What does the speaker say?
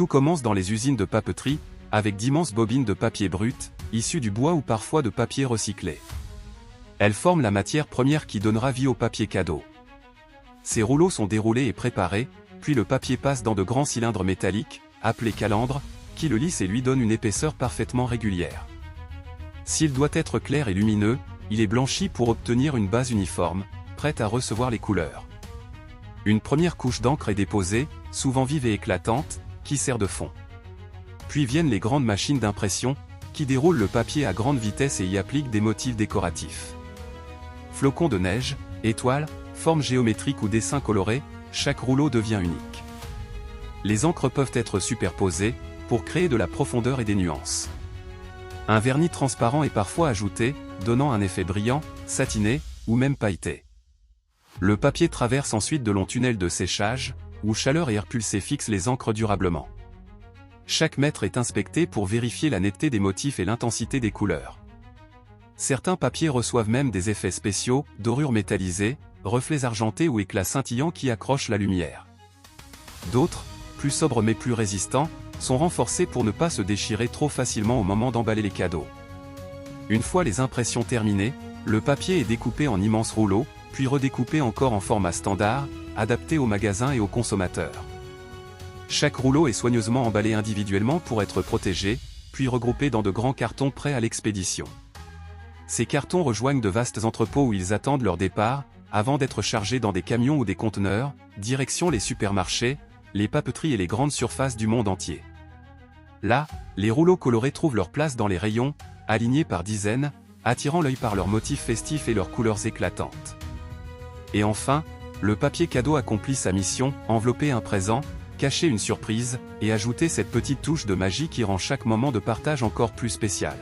Tout commence dans les usines de papeterie, avec d'immenses bobines de papier brut, issues du bois ou parfois de papier recyclé. Elles forment la matière première qui donnera vie au papier cadeau. Ces rouleaux sont déroulés et préparés, puis le papier passe dans de grands cylindres métalliques, appelés calandres, qui le lissent et lui donnent une épaisseur parfaitement régulière. S'il doit être clair et lumineux, il est blanchi pour obtenir une base uniforme, prête à recevoir les couleurs. Une première couche d'encre est déposée, souvent vive et éclatante, qui sert de fond. Puis viennent les grandes machines d'impression, qui déroulent le papier à grande vitesse et y appliquent des motifs décoratifs. Flocons de neige, étoiles, formes géométriques ou dessins colorés, chaque rouleau devient unique. Les encres peuvent être superposées, pour créer de la profondeur et des nuances. Un vernis transparent est parfois ajouté, donnant un effet brillant, satiné, ou même pailleté. Le papier traverse ensuite de longs tunnels de séchage, où chaleur et air pulsé fixent les encres durablement. Chaque mètre est inspecté pour vérifier la netteté des motifs et l'intensité des couleurs. Certains papiers reçoivent même des effets spéciaux, dorures métallisées, reflets argentés ou éclats scintillants qui accrochent la lumière. D'autres, plus sobres mais plus résistants, sont renforcés pour ne pas se déchirer trop facilement au moment d'emballer les cadeaux. Une fois les impressions terminées, le papier est découpé en immenses rouleaux, puis redécoupé encore en format standard, adapté aux magasins et aux consommateurs. Chaque rouleau est soigneusement emballé individuellement pour être protégé, puis regroupé dans de grands cartons prêts à l'expédition. Ces cartons rejoignent de vastes entrepôts où ils attendent leur départ, avant d'être chargés dans des camions ou des conteneurs, direction les supermarchés, les papeteries et les grandes surfaces du monde entier. Là, les rouleaux colorés trouvent leur place dans les rayons, alignés par dizaines, attirant l'œil par leurs motifs festifs et leurs couleurs éclatantes. Et enfin, le papier cadeau accomplit sa mission, envelopper un présent, cacher une surprise, et ajouter cette petite touche de magie qui rend chaque moment de partage encore plus spécial.